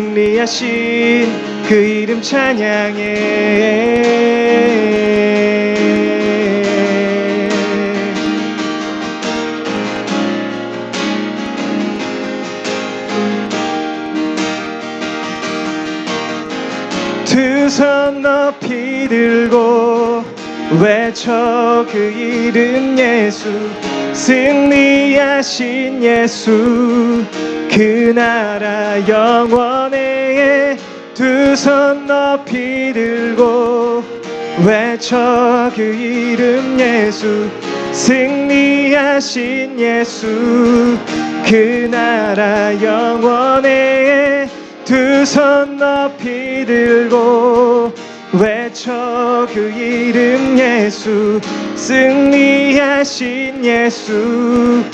승리하신 그 이름 찬양해. 두 손 높이 들고 외쳐 그 이름 예수. 승리하신 예수, 그 나라 영원해. 두 손 높이 들고 외쳐 그 이름 예수. 승리하신 예수, 그 나라 영원해. 두 손 높이 들고 외쳐 그 이름 예수. 승리하신 예수,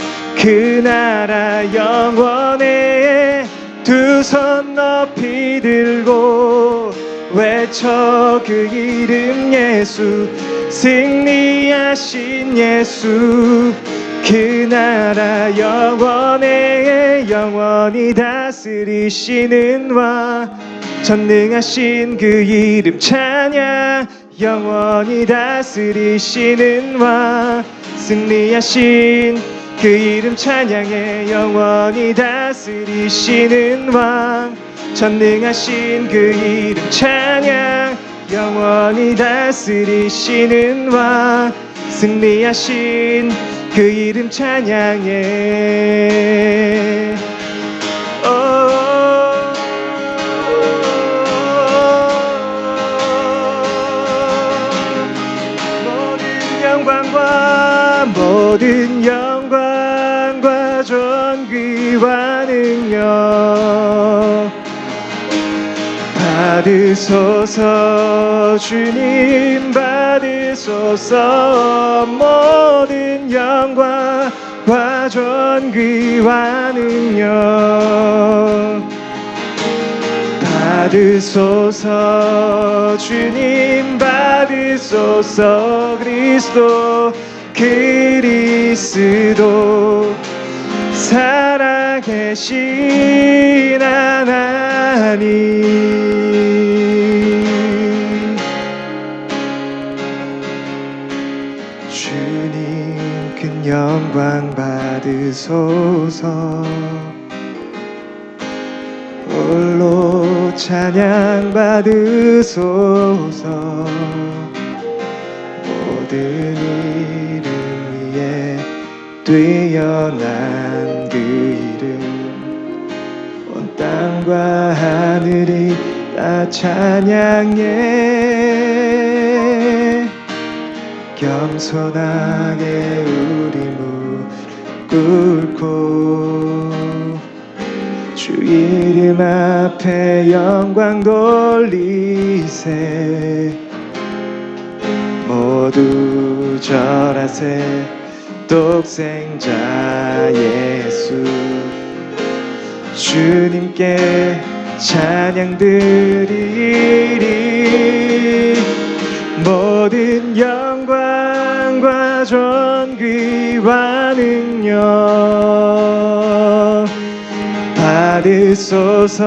그 나라 영원해. 두 손 높이 들고 외쳐 그 이름 예수. 승리하신 예수, 그 나라 영원해. 영원히 다스리시는 왕, 전능하신 그 이름 찬양. 영원히 다스리시는 왕, 승리하신 그 이름 찬양해. 영원히 다스리시는 왕, 전능하신 그 이름 찬양. 영원히 다스리시는 왕, 승리하신 그 이름 찬양해. 모든 영광과 존귀와 능력 받으소서. 주님 받으소서. 모든 영광과 존귀와 능력 받으소서. 주님 받으소서. 그리스도 그리스도 살아계신 하나님. 주님 큰 영광 받으소서. 홀로 찬양 받으소서. 모든 뛰어난 그 이름 온 땅과 하늘이 다 찬양해. 겸손하게 우리 무릎 꿇고 주 이름 앞에 영광 돌리세. 모두 절하세. 독생자 예수, 주님께 찬양 드리리. 모든 영광과 존귀와 능력 받으소서.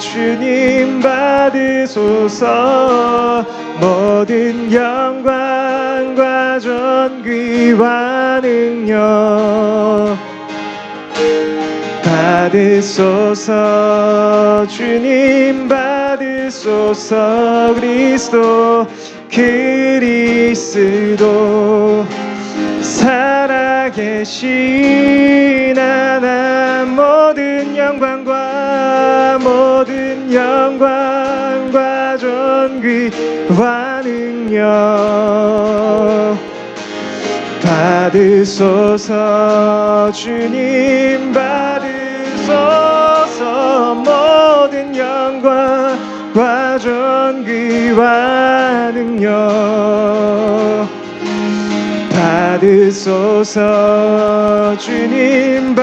주님 받으소서. 모든 영광과 존귀와 능력 받으소서. 주님 받으소서. 그리스도 그리스도 살아계신 하나. 모든 영광과 존귀와 능력 받으소서. 주님 받으소서. 모든 영광과 존귀와 능력 받으소서. 주님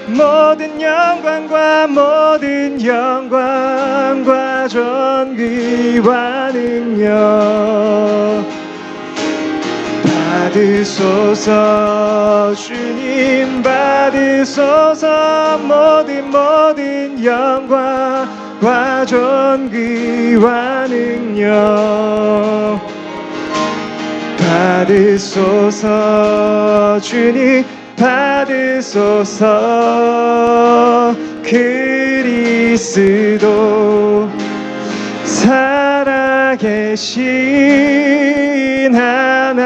모든 영광과 존귀와 능력 받으소서. 주님 받으소서. 모든 모든 영광과 존귀와 능력 받으소서. 주님 받으소서. 그리스도 살아계신 하나님.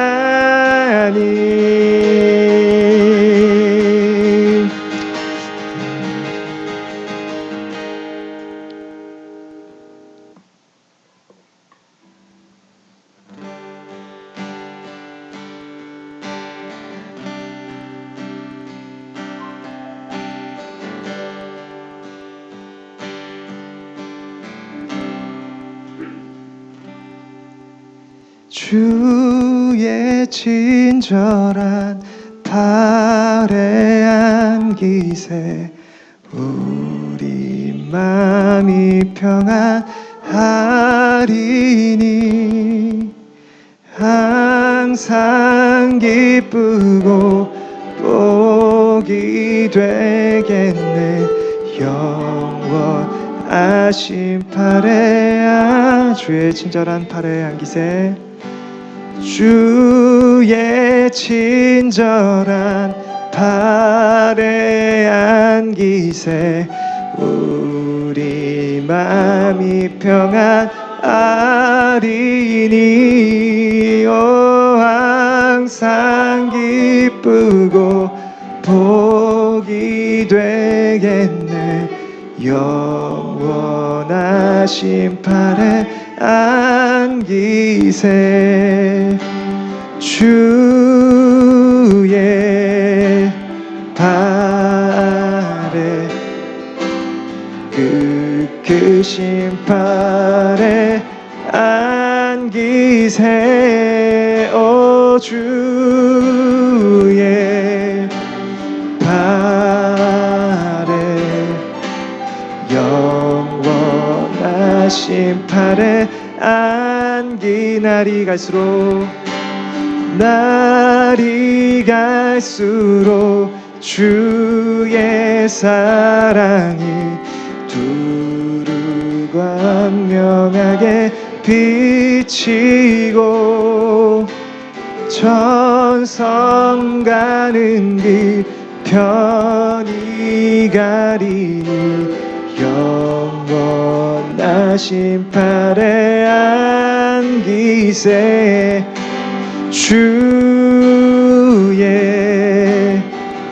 주의 친절한 발에 안기세 우리 마음이 평안하리니 항상 기쁘고 복이 되겠네. 영원하신 팔에 주의 친절한 팔에 안기세. 주의 친절한 팔에 안기세 우리 마음이 평안하리니 항상 기쁘고 복이 되겠네. 영원하신 팔에 안기세. 주의 팔에 크신 팔에 안기세. 오 주의 팔에 영원하신 팔에 안기. 날이 갈수록 주의 사랑이 두루 광명하게 비치고 전성 가는 길 편히 가리니 영원하신 팔에 안기세. 주의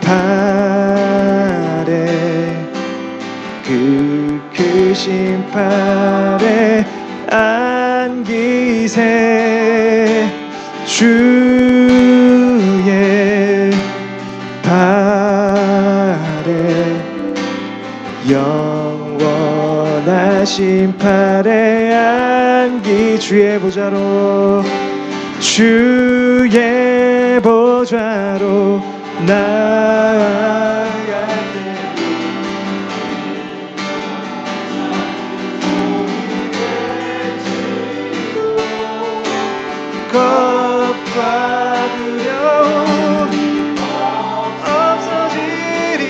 팔에 크신 팔에 안기세. 주의 팔에 영원하신 팔에 안기. 주의 보좌로 주의 보좌로 나아갈 때 겁과 두려움 없어지리.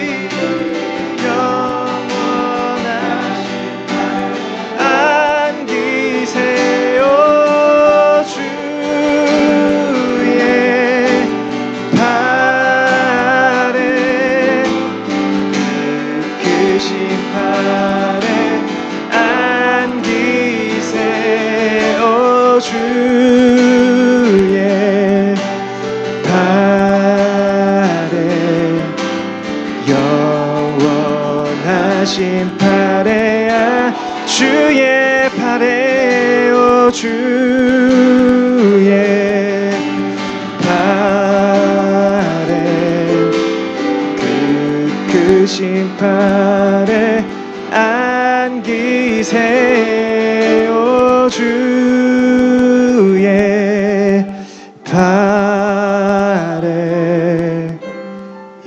영원하신 안기세요. 주의 팔에 크신 팔에 안기세. 오 주의 팔에 영원하신 팔에 주의 팔에 오 주의 팔에 크신 팔에 안기세. 오 주의 팔에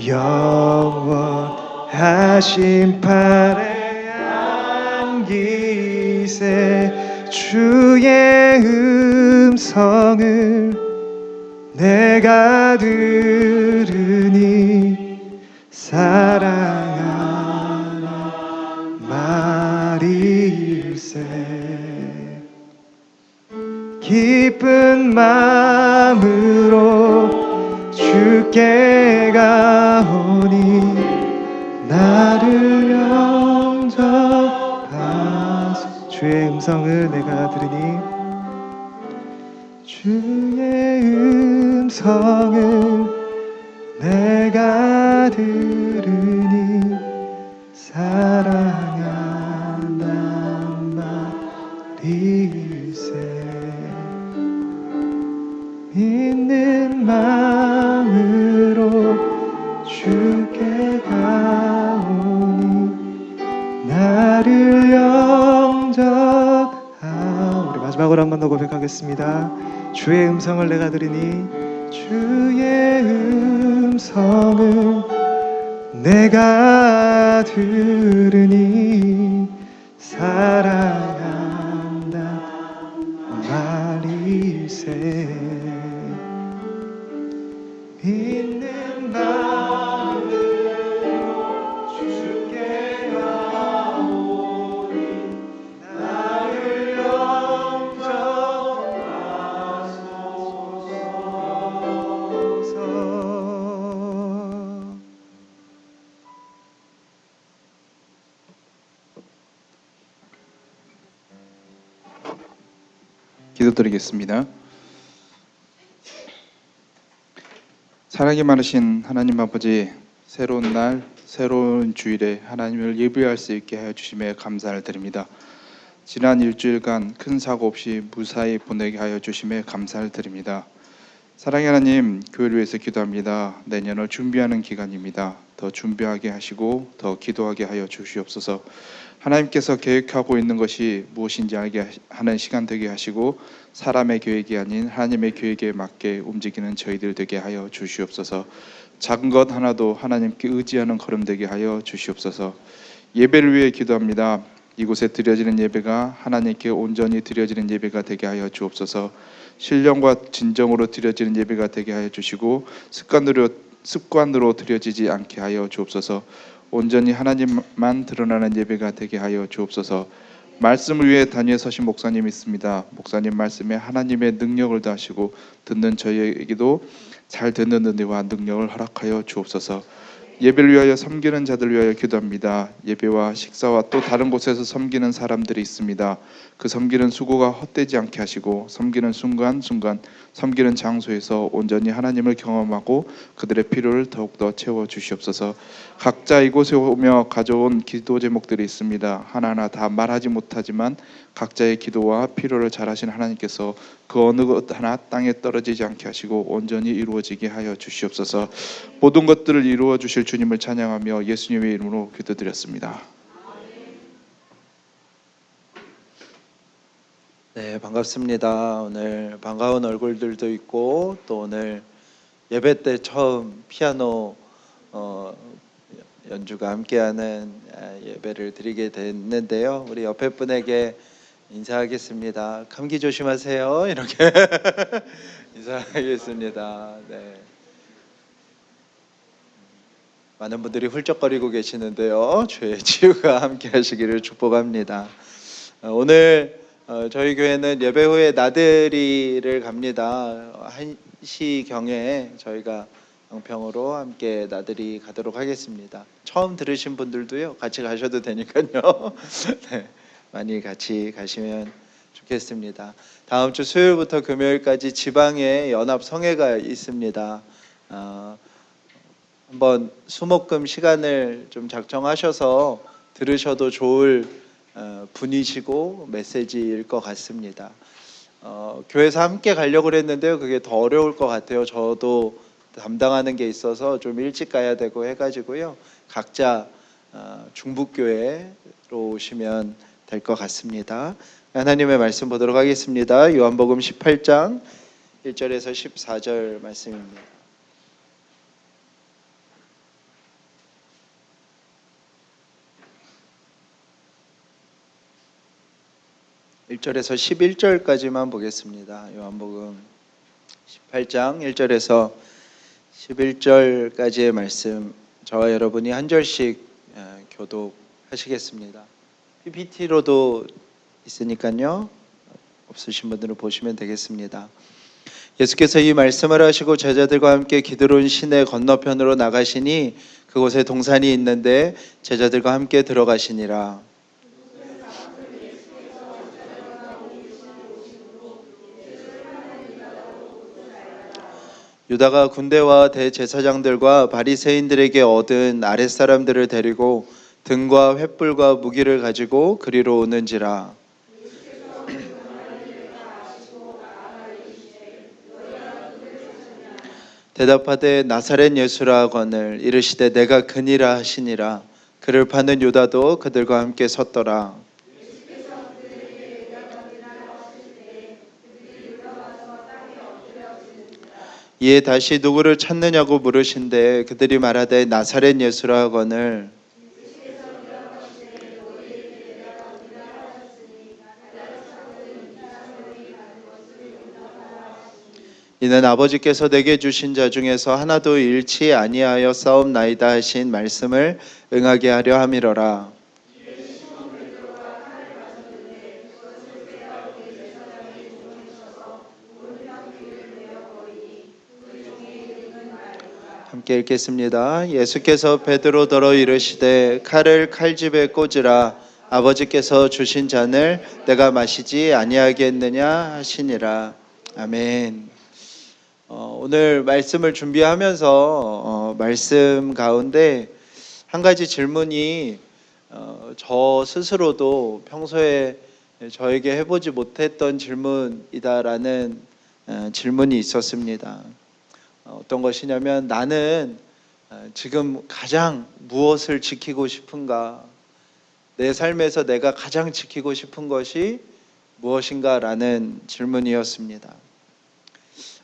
영원하신 팔에 안기세. 주의 음성을 내가 들으니 사랑하라. 말일세 기쁜 마음으로 주께 가오니 나를 영접하소서. 주의 음성을 내가 들으니 주의 음성을 내가 들으니 사랑한단 말일세 믿는 마음으로 주께 가오니 나를 영접하오. 우리 마지막으로 한 번 더 고백하겠습니다. 주의 음성을 내가 들으니 주의 음성을 내가 들으니 사랑한다 말일세 믿는 마음으로 주께 가오니 나를 영접하소서. 기도드리겠습니다. 사랑이 많으신 하나님 아버지, 새로운 날, 새로운 주일에 하나님을 예배할 수 있게 하여 주심에 감사를 드립니다. 지난 일주일간 큰 사고 없이 무사히 보내게 하여 주심에 감사를 드립니다. 사랑의 하나님, 교회를 위해서 기도합니다. 내년을 준비하는 기간입니다. 더 준비하게 하시고 더 기도하게 하여 주시옵소서. 하나님께서 계획하고 있는 것이 무엇인지 알게 하는 시간 되게 하시고 사람의 계획이 아닌 하나님의 계획에 맞게 움직이는 저희들 되게 하여 주시옵소서. 작은 것 하나도 하나님께 의지하는 걸음 되게 하여 주시옵소서. 예배를 위해 기도합니다. 이곳에 드려지는 예배가 하나님께 온전히 드려지는 예배가 되게 하여 주옵소서. 신령과 진정으로 드려지는 예배가 되게 하여 주시고 습관으로 드려지지 않게 하여 주옵소서. 온전히 하나님만 드러나는 예배가 되게 하여 주옵소서. 말씀을 위해 단위에 서신 목사님이 있습니다. 목사님 말씀에 하나님의 능력을 더하시고 듣는 저희에게도 잘 듣는 은혜와 능력을 허락하여 주옵소서. 예배를 위하여 섬기는 자들을 위하여 기도합니다. 예배와 식사와 또 다른 곳에서 섬기는 사람들이 있습니다. 그 섬기는 수고가 헛되지 않게 하시고 섬기는 순간순간 섬기는 장소에서 온전히 하나님을 경험하고 그들의 필요를 더욱더 채워주시옵소서. 각자 이곳에 오며 가져온 기도 제목들이 있습니다. 하나하나 다 말하지 못하지만 각자의 기도와 필요를 잘 하신 하나님께서 그 어느 것 하나 땅에 떨어지지 않게 하시고 온전히 이루어지게 하여 주시옵소서. 모든 것들을 이루어 주실 주님을 찬양하며 예수님의 이름으로 기도드렸습니다. 네, 반갑습니다. 오늘 반가운 얼굴들도 있고 또 오늘 예배 때 처음 피아노 연주가 함께하는 예배를 드리게 됐는데요. 우리 옆에 분에게 인사하겠습니다. 감기 조심하세요. 이렇게 인사하겠습니다. 네. 많은 분들이 훌쩍거리고 계시는데요. 주의 치유가 함께하시기를 축복합니다. 오늘 저희 교회는 예배 후에 나들이를 갑니다. 1시경에 저희가 양평으로 함께 나들이 가도록 하겠습니다. 처음 들으신 분들도요, 같이 가셔도 되니까요. 네, 많이 같이 가시면 좋겠습니다. 다음 주 수요일부터 금요일까지 지방에 연합 성회가 있습니다. 한번 수목금 시간을 좀 작정하셔서 들으셔도 좋을 분이시고 메시지일 것 같습니다. 교회에서 함께 가려고 했는데요, 그게 더 어려울 것 같아요. 저도 담당하는 게 있어서 좀 일찍 가야 되고 해가지고요, 각자 중북교회로 오시면 될 것 같습니다. 하나님의 말씀 보도록 하겠습니다. 요한복음 18장 1절에서 14절 말씀입니다. 1절에서 11절까지만 보겠습니다. 요한복음 18장 1절에서 11절까지의 말씀, 저와 여러분이 한 절씩 교독하시겠습니다. PPT로도 있으니까요. 없으신 분들은 보시면 되겠습니다. 예수께서 이 말씀을 하시고 제자들과 함께 기드론 시내 건너편으로 나가시니 그곳에 동산이 있는데 제자들과 함께 들어가시니라. 유다가 군대와 대제사장들과 바리새인들에게 얻은 아랫사람들을 데리고 등과 횃불과 무기를 가지고 그리로 오는지라. 대답하되 나사렛 예수라 하거늘 이르시되 내가 그니라 하시니라. 그를 파는 유다도 그들과 함께 섰더라. 이에 다시 누구를 찾느냐고 물으신데 그들이 말하되 나사렛 예수라 하거늘 이는 아버지께서 내게 주신 자 중에서 하나도 잃지 아니하여 싸움나이다 하신 말씀을 응하게 하려 함이로라. 함께 읽겠습니다. 예수께서 베드로더러 이르시되 칼을 칼집에 꽂으라. 아버지께서 주신 잔을 내가 마시지 아니하겠느냐 하시니라. 아멘. 오늘 말씀을 준비하면서 말씀 가운데 한 가지 질문이 저 스스로도 평소에 저에게 해보지 못했던 질문이다라는 질문이 있었습니다. 어떤 것이냐면 나는 지금 가장 무엇을 지키고 싶은가? 내 삶에서 내가 가장 지키고 싶은 것이 무엇인가라는 질문이었습니다.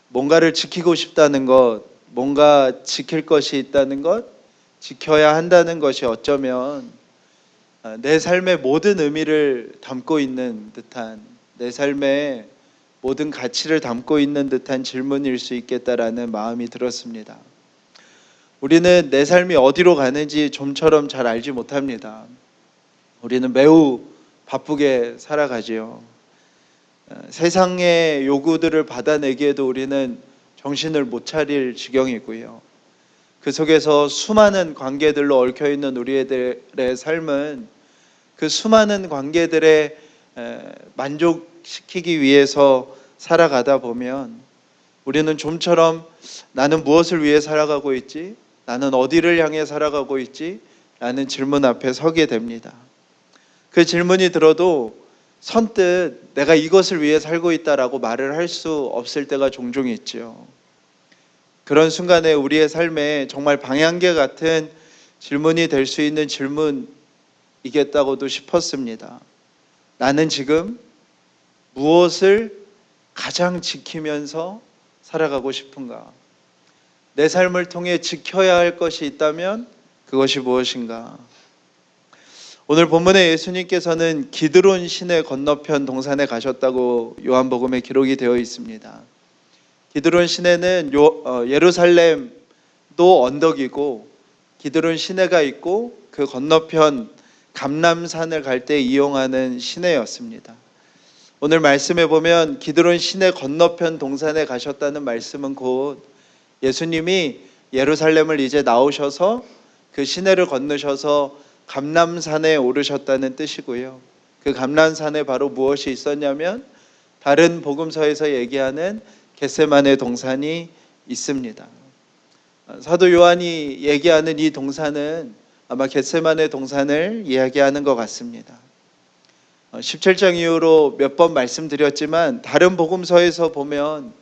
뭔가를 지키고 싶다는 것, 뭔가 지킬 것이 있다는 것, 지켜야 한다는 것이 어쩌면 내 삶의 모든 의미를 담고 있는 듯한, 내 삶의 모든 가치를 담고 있는 듯한 질문일 수 있겠다라는 마음이 들었습니다. 우리는 내 삶이 어디로 가는지 좀처럼 잘 알지 못합니다. 우리는 매우 바쁘게 살아가지요. 세상의 요구들을 받아내기에도 우리는 정신을 못 차릴 지경이고요. 그 속에서 수많은 관계들로 얽혀있는 우리들의 삶은 그 수많은 관계들에 만족시키기 위해서 살아가다 보면 우리는 좀처럼 나는 무엇을 위해 살아가고 있지? 나는 어디를 향해 살아가고 있지? 라는 질문 앞에 서게 됩니다. 그 질문이 들어도 선뜻 내가 이것을 위해 살고 있다라고 말을 할 수 없을 때가 종종 있죠. 그런 순간에 우리의 삶에 정말 방향계 같은 질문이 될 수 있는 질문이겠다고도 싶었습니다. 나는 지금 무엇을 가장 지키면서 살아가고 싶은가? 내 삶을 통해 지켜야 할 것이 있다면 그것이 무엇인가? 오늘 본문에 예수님께서는 기드론 시내 건너편 동산에 가셨다고 요한복음에 기록이 되어 있습니다. 기드론 시내는 예루살렘도 언덕이고 기드론 시내가 있고 그 건너편 감람산을 갈 때 이용하는 시내였습니다. 오늘 말씀에 보면 기드론 시내 건너편 동산에 가셨다는 말씀은 곧 예수님이 예루살렘을 이제 나오셔서 그 시내를 건너셔서 감람산에 오르셨다는 뜻이고요. 그 감람산에 바로 무엇이 있었냐면 다른 복음서에서 얘기하는 겟세마네 동산이 있습니다. 사도 요한이 얘기하는 이 동산은 아마 겟세마네 동산을 이야기하는 것 같습니다. 17장 이후로 몇 번 말씀드렸지만 다른 복음서에서 보면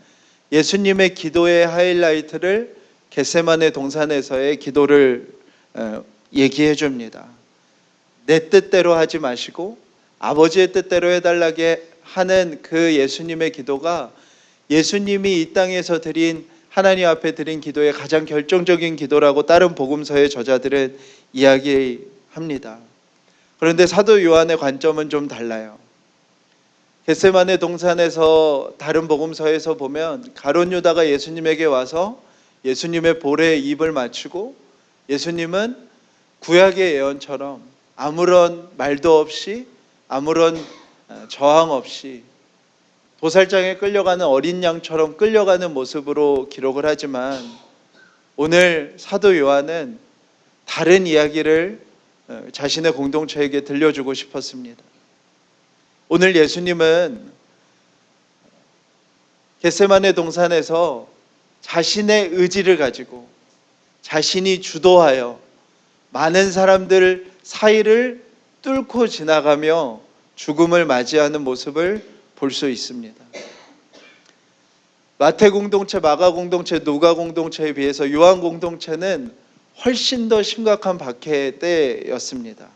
예수님의 기도의 하이라이트를 겟세마네 동산에서의 기도를 얘기해 줍니다. 내 뜻대로 하지 마시고 아버지의 뜻대로 해달라게 하는 그 예수님의 기도가 예수님이 이 땅에서 드린 하나님 앞에 드린 기도의 가장 결정적인 기도라고 다른 복음서의 저자들은 이야기합니다. 그런데 사도 요한의 관점은 좀 달라요. 겟세마네 동산에서 다른 복음서에서 보면 가룟 유다가 예수님에게 와서 예수님의 볼에 입을 맞추고 예수님은 구약의 예언처럼 아무런 말도 없이 아무런 저항 없이 도살장에 끌려가는 어린 양처럼 끌려가는 모습으로 기록을 하지만 오늘 사도 요한은 다른 이야기를 자신의 공동체에게 들려주고 싶었습니다. 오늘 예수님은 겟세마네 동산에서 자신의 의지를 가지고 자신이 주도하여 많은 사람들 사이를 뚫고 지나가며 죽음을 맞이하는 모습을 볼 수 있습니다. 마태 공동체, 마가 공동체, 누가 공동체에 비해서 요한 공동체는 훨씬 더 심각한 박해 때였습니다.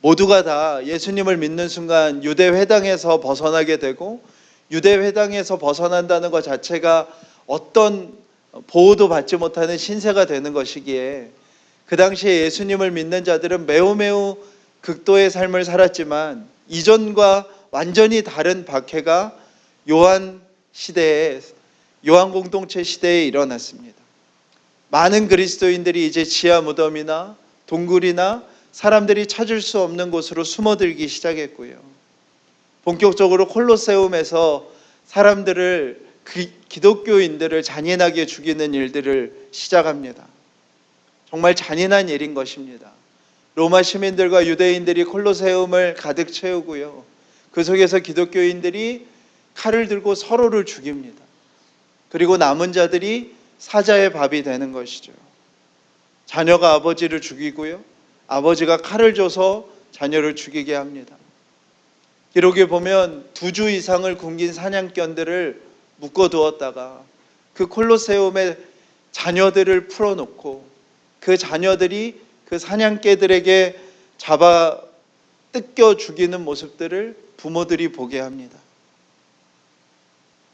모두가 다 예수님을 믿는 순간 유대 회당에서 벗어나게 되고 유대 회당에서 벗어난다는 것 자체가 어떤 보호도 받지 못하는 신세가 되는 것이기에 그 당시에 예수님을 믿는 자들은 매우 극도의 삶을 살았지만 이전과 완전히 다른 박해가 요한 시대에, 요한 공동체 시대에 일어났습니다. 많은 그리스도인들이 이제 지하 무덤이나 동굴이나 사람들이 찾을 수 없는 곳으로 숨어들기 시작했고요. 본격적으로 콜로세움에서 사람들을, 기독교인들을 잔인하게 죽이는 일들을 시작합니다. 정말 잔인한 일인 것입니다. 로마 시민들과 유대인들이 콜로세움을 가득 채우고요. 그 속에서 기독교인들이 칼을 들고 서로를 죽입니다. 그리고 남은 자들이 사자의 밥이 되는 것이죠. 자녀가 아버지를 죽이고요. 아버지가 칼을 줘서 자녀를 죽이게 합니다. 기록에 보면 2주 이상을 굶긴 사냥견들을 묶어두었다가 그 콜로세움에 자녀들을 풀어놓고 그 자녀들이 그 사냥개들에게 잡아 뜯겨 죽이는 모습들을 부모들이 보게 합니다.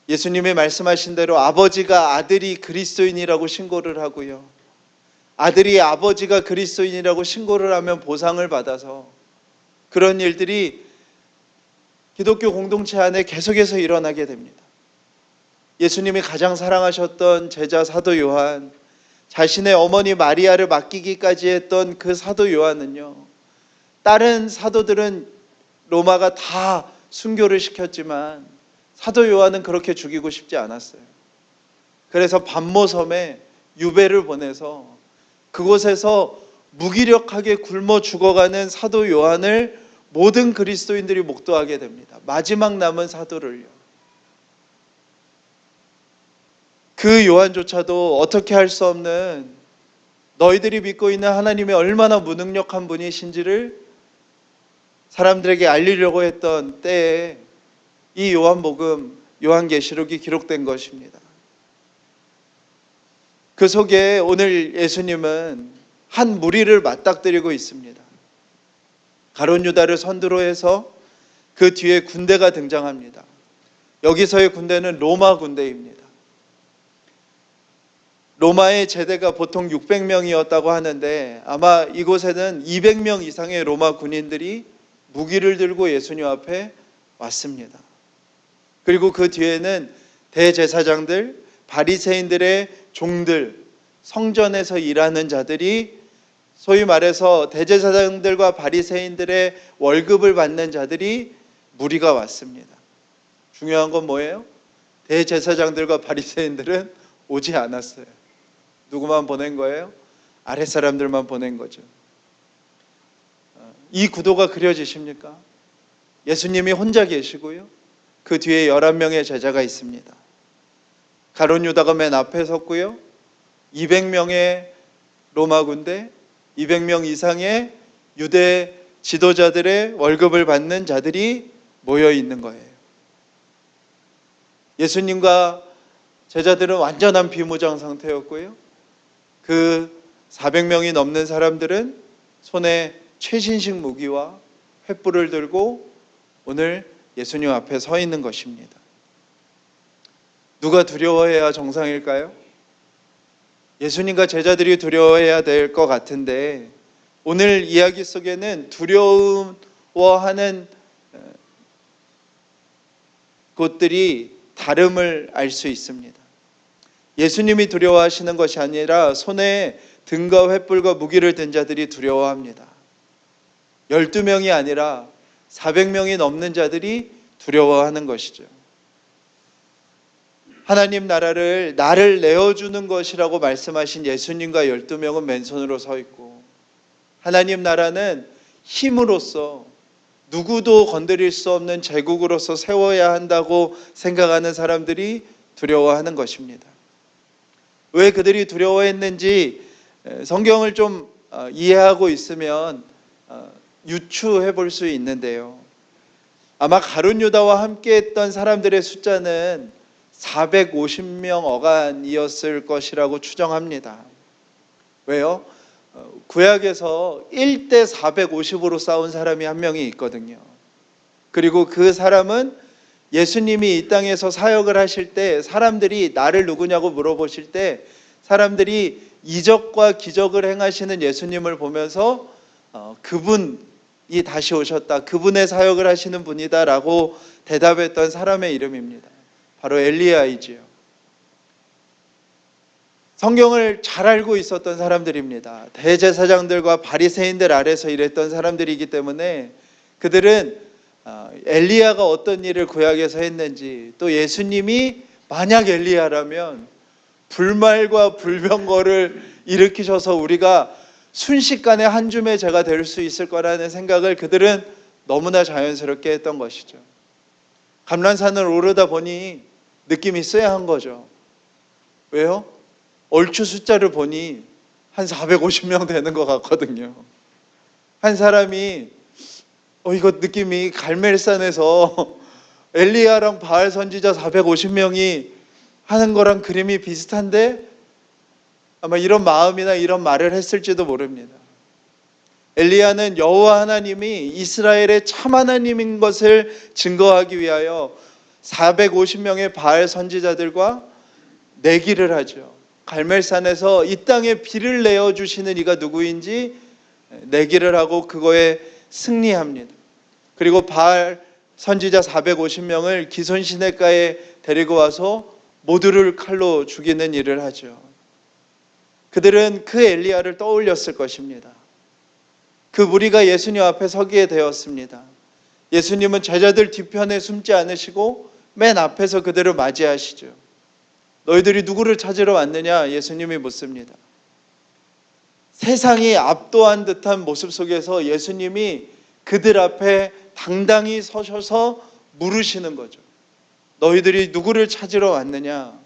예수님이 말씀하신 대로 아버지가 아들이 그리스도인이라고 신고를 하고요. 아들이 아버지가 그리스도인이라고 신고를 하면 보상을 받아서 그런 일들이 기독교 공동체 안에 계속해서 일어나게 됩니다. 예수님이 가장 사랑하셨던 제자 사도 요한, 자신의 어머니 마리아를 맡기기까지 했던 그 사도 요한은요, 다른 사도들은 로마가 다 순교를 시켰지만 사도 요한은 그렇게 죽이고 싶지 않았어요. 그래서 반모섬에 유배를 보내서 그곳에서 무기력하게 굶어 죽어가는 사도 요한을 모든 그리스도인들이 목도하게 됩니다. 마지막 남은 사도를요. 그 요한조차도 어떻게 할 수 없는, 너희들이 믿고 있는 하나님이 얼마나 무능력한 분이신지를 사람들에게 알리려고 했던 때에 이 요한복음, 요한계시록이 기록된 것입니다. 그 속에 오늘 예수님은 한 무리를 맞닥뜨리고 있습니다. 가룟 유다를 선두로 해서 그 뒤에 군대가 등장합니다. 여기서의 군대는 로마 군대입니다. 로마의 제대가 보통 600명이었다고 하는데 아마 이곳에는 200명 이상의 로마 군인들이 무기를 들고 예수님 앞에 왔습니다. 그리고 그 뒤에는 대제사장들, 바리새인들의 종들, 성전에서 일하는 자들이, 소위 말해서 대제사장들과 바리새인들의 월급을 받는 자들이 무리가 왔습니다. 중요한 건 뭐예요? 대제사장들과 바리새인들은 오지 않았어요. 누구만 보낸 거예요? 아랫사람들만 보낸 거죠. 이 구도가 그려지십니까? 예수님이 혼자 계시고요. 그 뒤에 11명의 제자가 있습니다. 가룟 유다가 맨 앞에 섰고요. 200명의 로마 군대, 200명 이상의 유대 지도자들의 월급을 받는 자들이 모여 있는 거예요. 예수님과 제자들은 완전한 비무장 상태였고요. 그 400명이 넘는 사람들은 손에 최신식 무기와 횃불을 들고 오늘 예수님 앞에 서 있는 것입니다. 누가 두려워해야 정상일까요? 예수님과 제자들이 두려워해야 될 것 같은데 오늘 이야기 속에는 두려워하는 곳들이 다름을 알 수 있습니다. 예수님이 두려워하시는 것이 아니라 손에 등과 횃불과 무기를 든 자들이 두려워합니다. 12명이 아니라 400명이 넘는 자들이 두려워하는 것이죠. 하나님 나라를 나를 내어주는 것이라고 말씀하신 예수님과 12명은 맨손으로 서 있고, 하나님 나라는 힘으로써 누구도 건드릴 수 없는 제국으로서 세워야 한다고 생각하는 사람들이 두려워하는 것입니다. 왜 그들이 두려워했는지 성경을 좀 이해하고 있으면 유추해 볼 수 있는데요. 아마 가룟 유다와 함께 했던 사람들의 숫자는 450명 어간이었을 것이라고 추정합니다. 왜요? 구약에서 1대 450으로 싸운 사람이 한 명이 있거든요. 그리고 그 사람은 예수님이 이 땅에서 사역을 하실 때 사람들이 나를 누구냐고 물어보실 때 사람들이 이적과 기적을 행하시는 예수님을 보면서 그분이 다시 오셨다, 그분의 사역을 하시는 분이다라고 대답했던 사람의 이름입니다. 바로 엘리야이지요. 성경을 잘 알고 있었던 사람들입니다. 대제사장들과 바리새인들 아래서 일했던 사람들이기 때문에 그들은 엘리야가 어떤 일을 구약에서 했는지, 또 예수님이 만약 엘리야라면 불말과 불병거를 일으키셔서 우리가 순식간에 한 줌의 죄가 될 수 있을 거라는 생각을 그들은 너무나 자연스럽게 했던 것이죠. 감람산을 오르다 보니 느낌이 쎄한 거죠. 왜요? 얼추 숫자를 보니 한 450명 되는 것 같거든요. 한 사람이 이거 느낌이 갈멜산에서 엘리야랑 바알 선지자 450명이 하는 거랑 그림이 비슷한데, 아마 이런 마음이나 이런 말을 했을지도 모릅니다. 엘리야는 여호와 하나님이 이스라엘의 참 하나님인 것을 증거하기 위하여 450명의 바알 선지자들과 내기를 하죠. 갈멜산에서 이 땅에 비를 내어주시는 이가 누구인지 내기를 하고 그거에 승리합니다. 그리고 바알 선지자 450명을 기손 시내가에 데리고 와서 모두를 칼로 죽이는 일을 하죠. 그들은 그 엘리야를 떠올렸을 것입니다. 그 무리가 예수님 앞에 서기에 되었습니다. 예수님은 제자들 뒤편에 숨지 않으시고 맨 앞에서 그들을 맞이하시죠. 너희들이 누구를 찾으러 왔느냐? 예수님이 묻습니다. 세상이 압도한 듯한 모습 속에서 예수님이 그들 앞에 당당히 서셔서 물으시는 거죠. 너희들이 누구를 찾으러 왔느냐?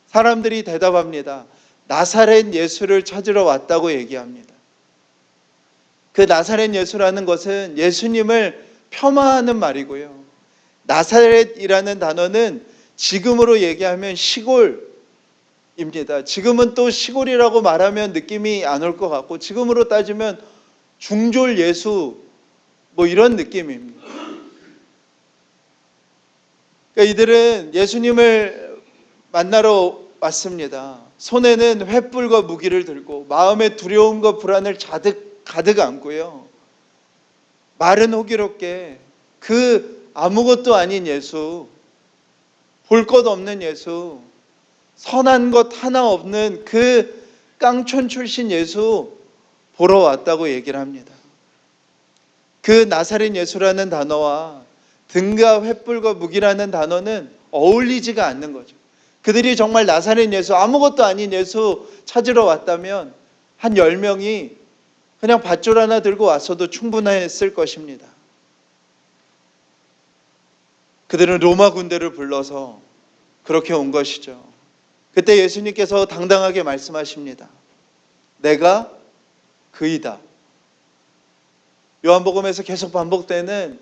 사람들이 대답합니다. 나사렛 예수를 찾으러 왔다고 얘기합니다. 그 나사렛 예수라는 것은 예수님을 폄하하는 말이고요. 나사렛이라는 단어는 지금으로 얘기하면 시골입니다. 지금은 또 시골이라고 말하면 느낌이 안 올 것 같고, 지금으로 따지면 중졸 예수 뭐 이런 느낌입니다. 그러니까 이들은 예수님을 만나러 왔습니다. 손에는 횃불과 무기를 들고 마음의 두려움과 불안을 가득 안고요. 말은 호기롭게 그 아무것도 아닌 예수, 볼 것 없는 예수, 선한 것 하나 없는 그 깡촌 출신 예수 보러 왔다고 얘기를 합니다. 그 나사렛 예수라는 단어와 등과 횃불과 무기라는 단어는 어울리지가 않는 거죠. 그들이 정말 나사렛 예수, 아무것도 아닌 예수 찾으러 왔다면 한 10명이 그냥 밧줄 하나 들고 왔어도 충분했을 것입니다. 그들은 로마 군대를 불러서 그렇게 온 것이죠. 그때 예수님께서 당당하게 말씀하십니다. 내가 그이다. 요한복음에서 계속 반복되는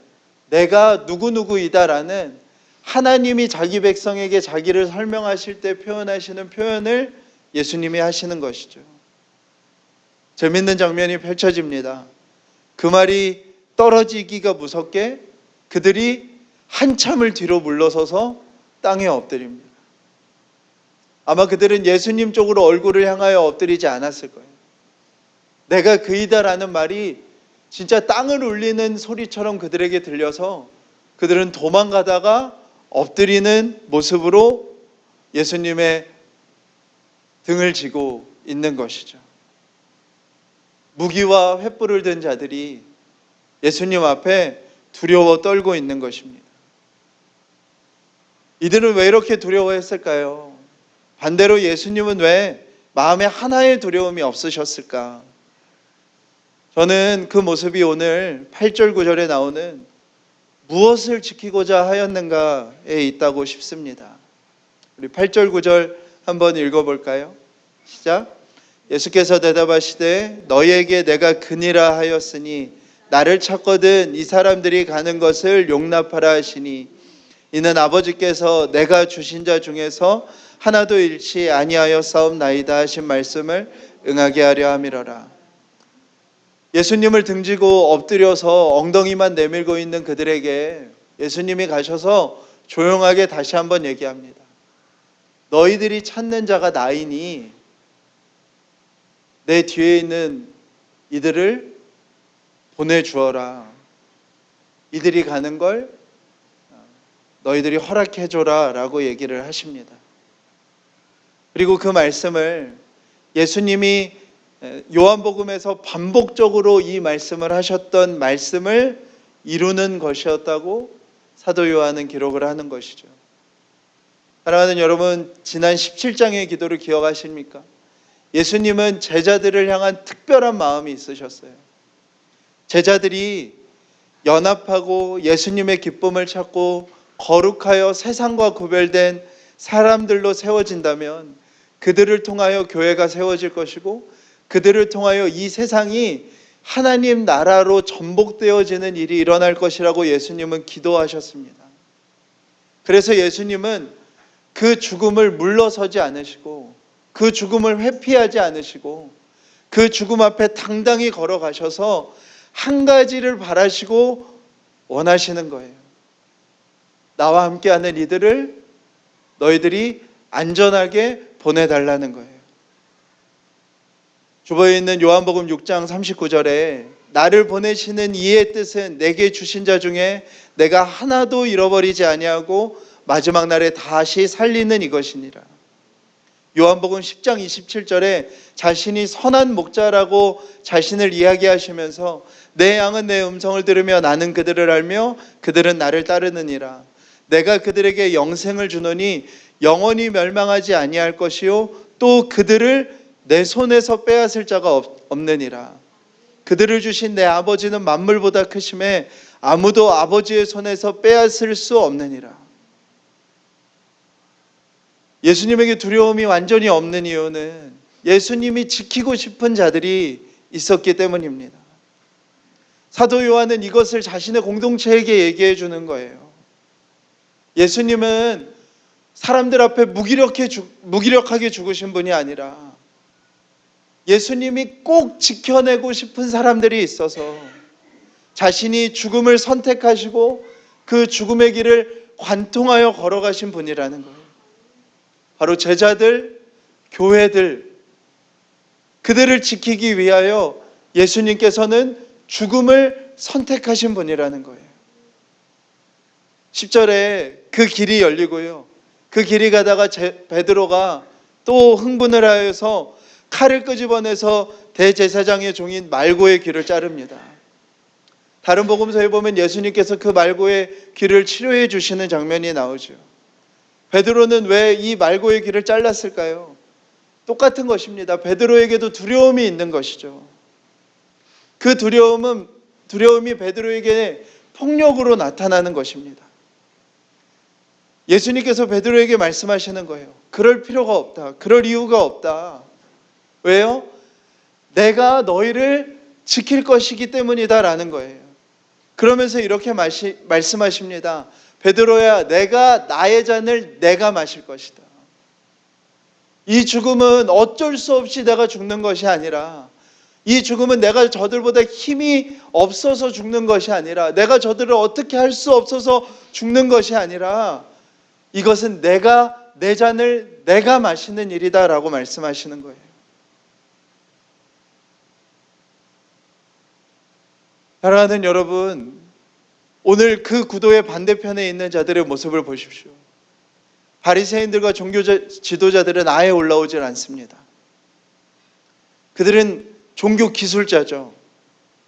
내가 누구누구이다라는 하나님이 자기 백성에게 자기를 설명하실 때 표현하시는 표현을 예수님이 하시는 것이죠. 재밌는 장면이 펼쳐집니다. 그 말이 떨어지기가 무섭게 그들이 한참을 뒤로 물러서서 땅에 엎드립니다. 아마 그들은 예수님 쪽으로 얼굴을 향하여 엎드리지 않았을 거예요. 내가 그이다라는 말이 진짜 땅을 울리는 소리처럼 그들에게 들려서 그들은 도망가다가 엎드리는 모습으로 예수님의 등을 지고 있는 것이죠. 무기와 횃불을 든 자들이 예수님 앞에 두려워 떨고 있는 것입니다. 이들은 왜 이렇게 두려워했을까요? 반대로 예수님은 왜 마음에 하나의 두려움이 없으셨을까? 저는 그 모습이 오늘 8절 9절에 나오는 무엇을 지키고자 하였는가에 있다고 싶습니다. 우리 8절 9절 한번 읽어볼까요? 시작. 예수께서 대답하시되 너희에게 내가 그니라 하였으니 나를 찾거든 이 사람들이 가는 것을 용납하라 하시니 이는 아버지께서 내가 주신 자 중에서 하나도 잃지 아니하여 싸움나이다 하신 말씀을 응하게 하려 함이로라. 예수님을 등지고 엎드려서 엉덩이만 내밀고 있는 그들에게 예수님이 가셔서 조용하게 다시 한번 얘기합니다. 너희들이 찾는 자가 나이니 내 뒤에 있는 이들을 보내주어라. 이들이 가는 걸 너희들이 허락해줘라 라고 얘기를 하십니다. 그리고 그 말씀을 예수님이 요한복음에서 반복적으로 이 말씀을 하셨던 말씀을 이루는 것이었다고 사도 요한은 기록을 하는 것이죠. 사랑하는 여러분, 지난 17장의 기도를 기억하십니까? 예수님은 제자들을 향한 특별한 마음이 있으셨어요. 제자들이 연합하고 예수님의 기쁨을 찾고 거룩하여 세상과 구별된 사람들로 세워진다면 그들을 통하여 교회가 세워질 것이고 그들을 통하여 이 세상이 하나님 나라로 전복되어지는 일이 일어날 것이라고 예수님은 기도하셨습니다. 그래서 예수님은 그 죽음을 물러서지 않으시고 그 죽음을 회피하지 않으시고 그 죽음 앞에 당당히 걸어가셔서 한 가지를 바라시고 원하시는 거예요. 나와 함께하는 이들을 너희들이 안전하게 보내달라는 거예요. 주보에 있는 요한복음 6장 39절에 나를 보내시는 이의 뜻은 내게 주신 자 중에 내가 하나도 잃어버리지 아니하고 마지막 날에 다시 살리는 이것이니라. 요한복음 10장 27절에 자신이 선한 목자라고 자신을 이야기하시면서 내 양은 내 음성을 들으며 나는 그들을 알며 그들은 나를 따르느니라. 내가 그들에게 영생을 주노니 영원히 멸망하지 아니할 것이요 또 그들을 내 손에서 빼앗을 자가 없느니라. 그들을 주신 내 아버지는 만물보다 크심에 아무도 아버지의 손에서 빼앗을 수 없느니라. 예수님에게 두려움이 완전히 없는 이유는 예수님이 지키고 싶은 자들이 있었기 때문입니다. 사도 요한은 이것을 자신의 공동체에게 얘기해 주는 거예요. 예수님은 사람들 앞에 무기력하게 죽으신 분이 아니라 예수님이 꼭 지켜내고 싶은 사람들이 있어서 자신이 죽음을 선택하시고 그 죽음의 길을 관통하여 걸어가신 분이라는 거예요. 바로 제자들, 교회들, 그들을 지키기 위하여 예수님께서는 죽음을 선택하신 분이라는 거예요. 10절에 그 길이 열리고요. 그 길이 가다가 베드로가 또 흥분을 하여서 칼을 끄집어내서 대제사장의 종인 말고의 귀를 자릅니다. 다른 복음서에 보면 예수님께서 그 말고의 귀를 치료해 주시는 장면이 나오죠. 베드로는 왜 이 말고의 귀를 잘랐을까요? 똑같은 것입니다. 베드로에게도 두려움이 있는 것이죠. 그 두려움이 베드로에게 폭력으로 나타나는 것입니다. 예수님께서 베드로에게 말씀하시는 거예요. 그럴 필요가 없다. 그럴 이유가 없다. 왜요? 내가 너희를 지킬 것이기 때문이다 라는 거예요. 그러면서 이렇게 말씀하십니다. 베드로야, 내가 나의 잔을 내가 마실 것이다. 이 죽음은 어쩔 수 없이 내가 죽는 것이 아니라 이 죽음은 내가 저들보다 힘이 없어서 죽는 것이 아니라 내가 저들을 어떻게 할 수 없어서 죽는 것이 아니라 이것은 내가 내 잔을 내가 마시는 일이다 라고 말씀하시는 거예요. 사랑하는 여러분, 오늘 그 구도의 반대편에 있는 자들의 모습을 보십시오. 바리새인들과 종교 지도자들은 아예 올라오질 않습니다. 그들은 종교 기술자죠.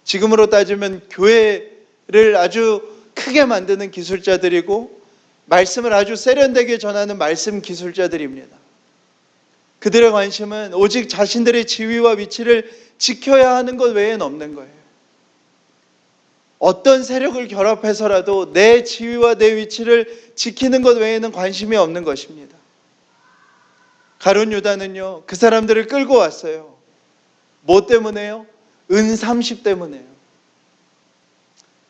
지금으로 따지면 교회를 아주 크게 만드는 기술자들이고 말씀을 아주 세련되게 전하는 말씀 기술자들입니다. 그들의 관심은 오직 자신들의 지위와 위치를 지켜야 하는 것 외엔 없는 거예요. 어떤 세력을 결합해서라도 내 지위와 내 위치를 지키는 것 외에는 관심이 없는 것입니다. 가룟 유다는요, 그 사람들을 끌고 왔어요. 뭐 때문에요? 은 30 때문에요.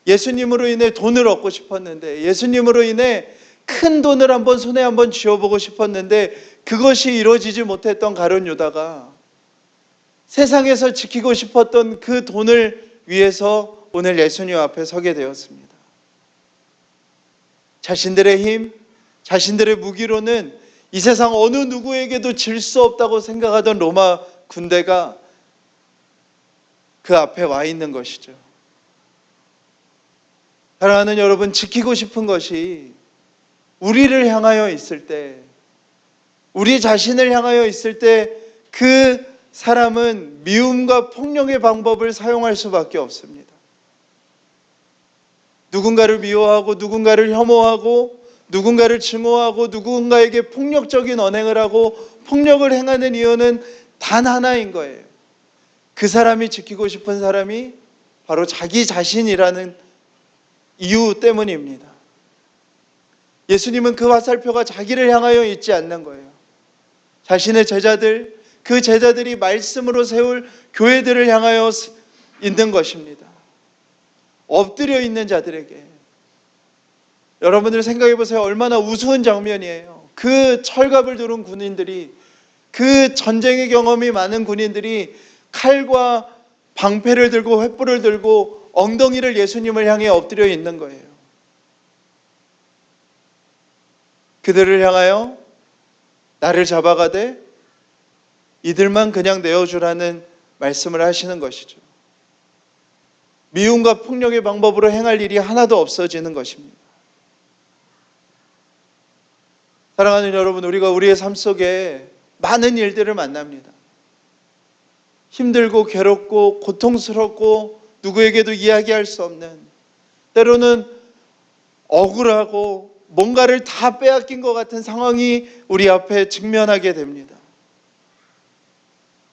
예수님으로 인해 돈을 얻고 싶었는데, 예수님으로 인해 큰 돈을 한번 손에 한번 쥐어보고 싶었는데 그것이 이루어지지 못했던 가룟 유다가 세상에서 지키고 싶었던 그 돈을 위해서 오늘 예수님 앞에 서게 되었습니다. 자신들의 힘, 자신들의 무기로는 이 세상 어느 누구에게도 질 수 없다고 생각하던 로마 군대가 그 앞에 와 있는 것이죠. 사랑하는 여러분, 지키고 싶은 것이 우리를 향하여 있을 때, 우리 자신을 향하여 있을 때 그 사람은 미움과 폭력의 방법을 사용할 수밖에 없습니다. 누군가를 미워하고 누군가를 혐오하고 누군가를 증오하고 누군가에게 폭력적인 언행을 하고 폭력을 행하는 이유는 단 하나인 거예요. 그 사람이 지키고 싶은 사람이 바로 자기 자신이라는 이유 때문입니다. 예수님은 그 화살표가 자기를 향하여 있지 않는 거예요. 자신의 제자들, 그 제자들이 말씀으로 세울 교회들을 향하여 있는 것입니다. 엎드려 있는 자들에게. 여러분들 생각해 보세요. 얼마나 우스운 장면이에요. 그 철갑을 두른 군인들이, 그 전쟁의 경험이 많은 군인들이 칼과 방패를 들고 횃불을 들고 엉덩이를 예수님을 향해 엎드려 있는 거예요. 그들을 향하여 나를 잡아가되 이들만 그냥 내어주라는 말씀을 하시는 것이죠. 미움과 폭력의 방법으로 행할 일이 하나도 없어지는 것입니다. 사랑하는 여러분, 우리가 우리의 삶 속에 많은 일들을 만납니다. 힘들고 괴롭고 고통스럽고 누구에게도 이야기할 수 없는, 때로는 억울하고 뭔가를 다 빼앗긴 것 같은 상황이 우리 앞에 직면하게 됩니다.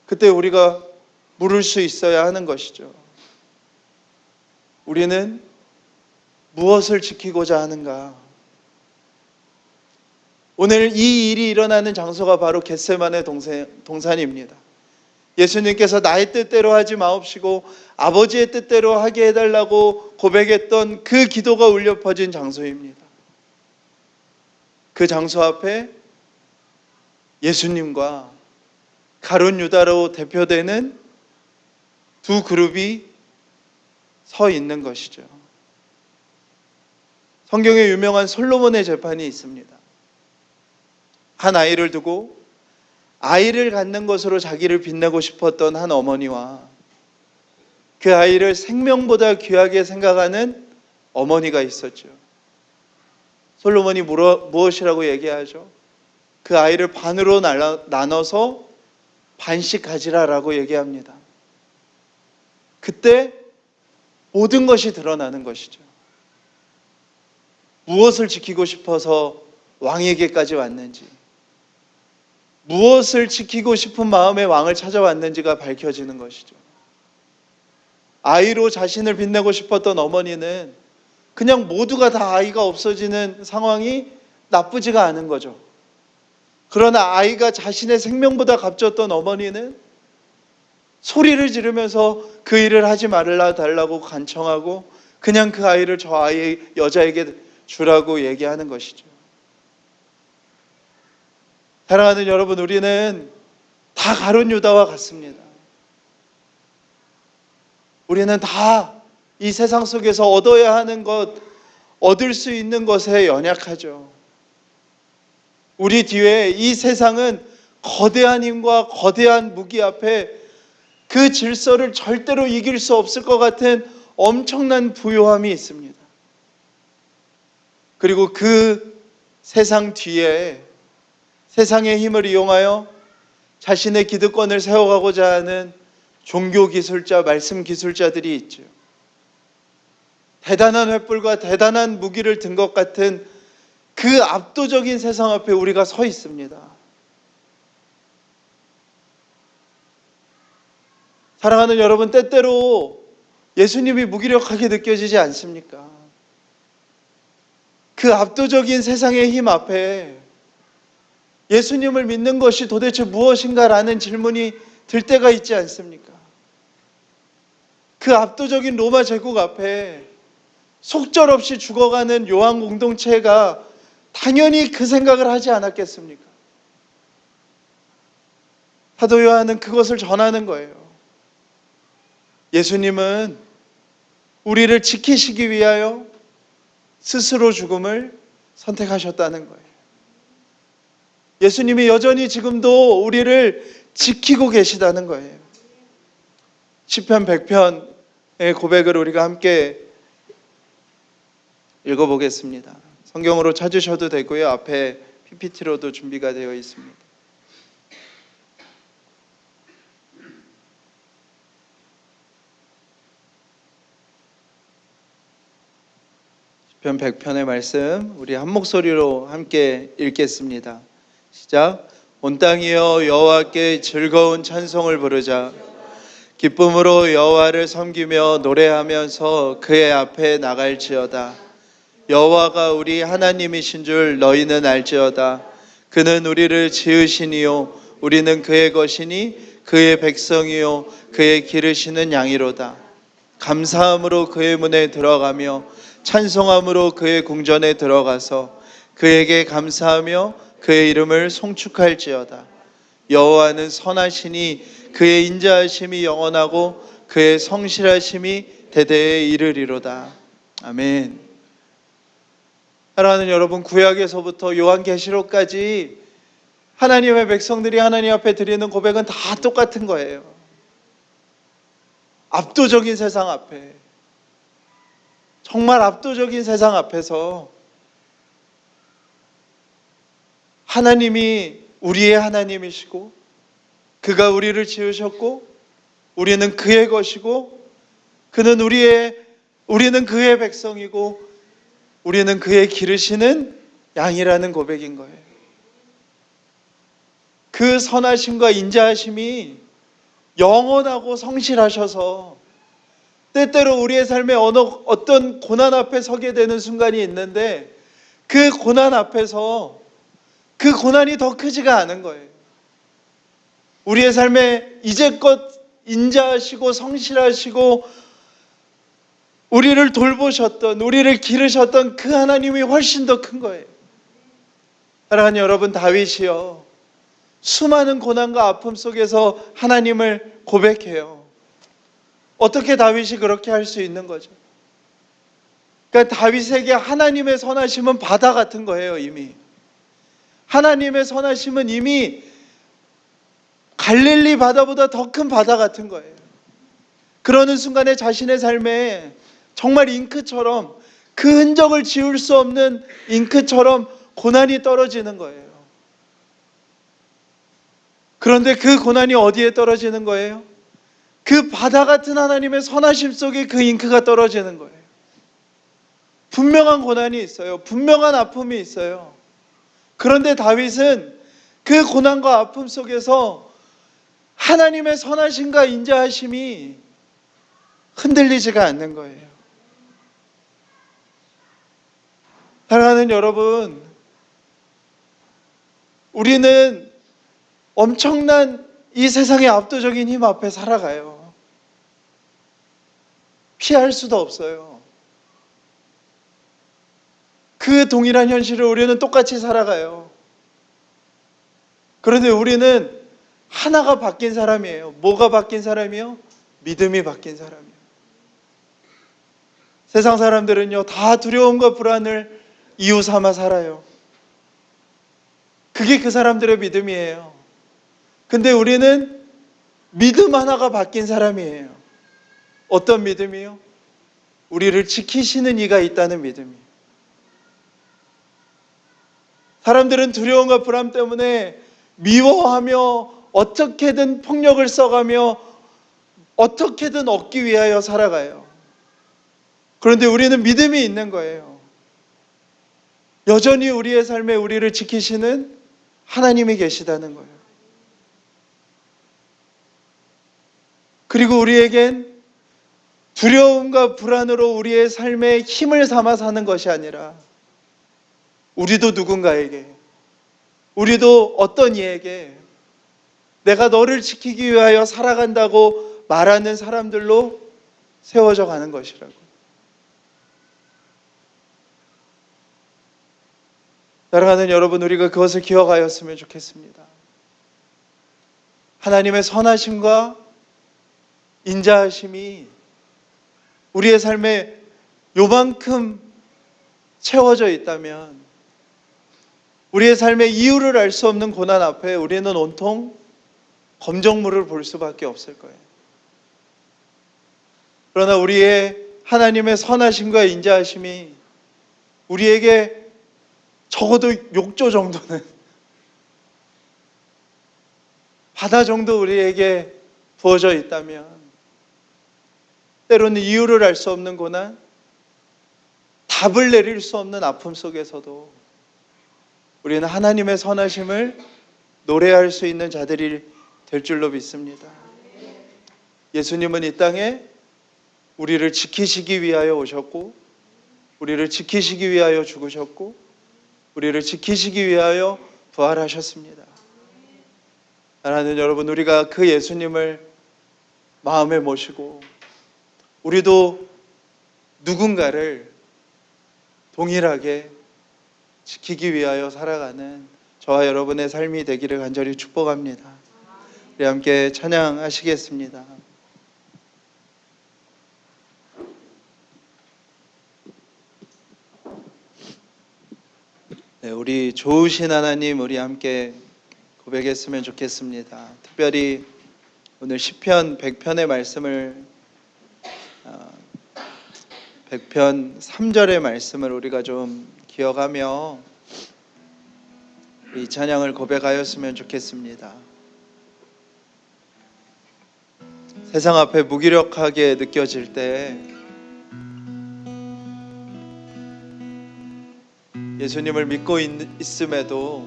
그때 우리가 물을 수 있어야 하는 것이죠. 우리는 무엇을 지키고자 하는가? 오늘 이 일이 일어나는 장소가 바로 겟세마네 동산입니다. 예수님께서 나의 뜻대로 하지 마옵시고 아버지의 뜻대로 하게 해달라고 고백했던 그 기도가 울려 퍼진 장소입니다. 그 장소 앞에 예수님과 가룟 유다로 대표되는 두 그룹이 서 있는 것이죠. 성경에 유명한 솔로몬의 재판이 있습니다. 한 아이를 두고 아이를 갖는 것으로 자기를 빛내고 싶었던 한 어머니와 그 아이를 생명보다 귀하게 생각하는 어머니가 있었죠. 솔로몬이 무엇이라고 얘기하죠? 그 아이를 반으로 나눠서 반씩 가지라라고 얘기합니다. 그때 모든 것이 드러나는 것이죠. 무엇을 지키고 싶어서 왕에게까지 왔는지, 무엇을 지키고 싶은 마음에 왕을 찾아왔는지가 밝혀지는 것이죠. 아이로 자신을 빛내고 싶었던 어머니는 그냥 모두가 다 아이가 없어지는 상황이 나쁘지가 않은 거죠. 그러나 아이가 자신의 생명보다 값졌던 어머니는 소리를 지르면서 그 일을 하지 말라 달라고 간청하고 그냥 그 아이를 저 아이 여자에게 주라고 얘기하는 것이죠. 사랑하는 여러분, 우리는 다 가룟 유다와 같습니다. 우리는 다 이 세상 속에서 얻어야 하는 것, 얻을 수 있는 것에 연약하죠. 우리 뒤에 이 세상은 거대한 힘과 거대한 무기 앞에 그 질서를 절대로 이길 수 없을 것 같은 엄청난 부요함이 있습니다. 그리고 그 세상 뒤에 세상의 힘을 이용하여 자신의 기득권을 세워가고자 하는 종교 기술자, 말씀 기술자들이 있죠. 대단한 횃불과 대단한 무기를 든 것 같은 그 압도적인 세상 앞에 우리가 서 있습니다. 사랑하는 여러분, 때때로 예수님이 무기력하게 느껴지지 않습니까? 그 압도적인 세상의 힘 앞에 예수님을 믿는 것이 도대체 무엇인가라는 질문이 들 때가 있지 않습니까? 그 압도적인 로마 제국 앞에 속절없이 죽어가는 요한 공동체가 당연히 그 생각을 하지 않았겠습니까? 사도 요한은 그것을 전하는 거예요. 예수님은 우리를 지키시기 위하여 스스로 죽음을 선택하셨다는 거예요. 예수님이 여전히 지금도 우리를 지키고 계시다는 거예요. 시편 100편의 고백을 우리가 함께 읽어보겠습니다. 성경으로 찾으셔도 되고요. 앞에 PPT로도 준비가 되어 있습니다. 시편 100편의 말씀 우리 한 목소리로 함께 읽겠습니다. 시작. 온 땅이여 여호와께 즐거운 찬송을 부르자. 기쁨으로 여호와를 섬기며 노래하면서 그의 앞에 나갈지어다. 여호와가 우리 하나님이신 줄 너희는 알지어다. 그는 우리를 지으시니요 우리는 그의 것이니 그의 백성이요 그의 기르시는 양이로다. 감사함으로 그의 문에 들어가며 찬송함으로 그의 궁전에 들어가서 그에게 감사하며 그의 이름을 송축할지어다. 여호와는 선하시니 그의 인자하심이 영원하고 그의 성실하심이 대대에 이르리로다. 아멘. 사랑하는 여러분, 구약에서부터 요한계시록까지 하나님의 백성들이 하나님 앞에 드리는 고백은 다 똑같은 거예요. 압도적인 세상 앞에, 정말 압도적인 세상 앞에서 하나님이 우리의 하나님이시고 그가 우리를 지으셨고 우리는 그의 것이고 우리는 그의 백성이고 우리는 그의 기르시는 양이라는 고백인 거예요. 그 선하심과 인자하심이 영원하고 성실하셔서 때때로 우리의 삶에 어떤 고난 앞에 서게 되는 순간이 있는데 그 고난 앞에서 그 고난이 더 크지가 않은 거예요. 우리의 삶에 이제껏 인자하시고 성실하시고 우리를 돌보셨던, 우리를 기르셨던 그 하나님이 훨씬 더 큰 거예요. 사랑하는 여러분, 다윗이요 수많은 고난과 아픔 속에서 하나님을 고백해요. 어떻게 다윗이 그렇게 할 수 있는 거죠? 그러니까 다윗에게 하나님의 선하심은 바다 같은 거예요. 이미 하나님의 선하심은 이미 갈릴리 바다보다 더 큰 바다 같은 거예요. 그러는 순간에 자신의 삶에 정말 잉크처럼, 그 흔적을 지울 수 없는 잉크처럼 고난이 떨어지는 거예요. 그런데 그 고난이 어디에 떨어지는 거예요? 그 바다 같은 하나님의 선하심 속에 그 잉크가 떨어지는 거예요. 분명한 고난이 있어요. 분명한 아픔이 있어요. 그런데 다윗은 그 고난과 아픔 속에서 하나님의 선하심과 인자하심이 흔들리지가 않는 거예요. 사랑하는 여러분, 우리는 엄청난 이 세상의 압도적인 힘 앞에 살아가요. 피할 수도 없어요. 그 동일한 현실을 우리는 똑같이 살아가요. 그런데 우리는 하나가 바뀐 사람이에요. 뭐가 바뀐 사람이요? 믿음이 바뀐 사람이에요. 세상 사람들은요, 다 두려움과 불안을 이유 삼아 살아요. 그게 그 사람들의 믿음이에요. 근데 우리는 믿음 하나가 바뀐 사람이에요. 어떤 믿음이요? 우리를 지키시는 이가 있다는 믿음이에요. 사람들은 두려움과 불안 때문에 미워하며 어떻게든 폭력을 써가며 어떻게든 얻기 위하여 살아가요. 그런데 우리는 믿음이 있는 거예요. 여전히 우리의 삶에 우리를 지키시는 하나님이 계시다는 거예요. 그리고 우리에겐 두려움과 불안으로 우리의 삶에 힘을 삼아 사는 것이 아니라 우리도 누군가에게, 우리도 어떤 이에게 내가 너를 지키기 위하여 살아간다고 말하는 사람들로 세워져 가는 것이라고. 사랑하는 여러분, 우리가 그것을 기억하였으면 좋겠습니다. 하나님의 선하심과 인자하심이 우리의 삶에 요만큼 채워져 있다면 우리의 삶의 이유를 알 수 없는 고난 앞에 우리는 온통 검정물을 볼 수밖에 없을 거예요. 그러나 우리의 하나님의 선하심과 인자하심이 우리에게 적어도 욕조 정도는, 바다 정도 우리에게 부어져 있다면 때로는 이유를 알 수 없는 고난, 답을 내릴 수 없는 아픔 속에서도 우리는 하나님의 선하심을 노래할 수 있는 자들이 될 줄로 믿습니다. 예수님은 이 땅에 우리를 지키시기 위하여 오셨고, 우리를 지키시기 위하여 죽으셨고, 우리를 지키시기 위하여 부활하셨습니다. 사랑하는 여러분, 우리가 그 예수님을 마음에 모시고 우리도 누군가를 동일하게 지키기 위하여 살아가는 저와 여러분의 삶이 되기를 간절히 축복합니다. 우리 함께 찬양하시겠습니다. 네, 우리 좋으신 하나님, 우리 함께 고백했으면 좋겠습니다. 특별히 오늘 시편 100편의 말씀을 100편 3절의 말씀을 우리가 좀 기억하며 이 찬양을 고백하였으면 좋겠습니다. 세상 앞에 무기력하게 느껴질 때 예수님을 믿고 있음에도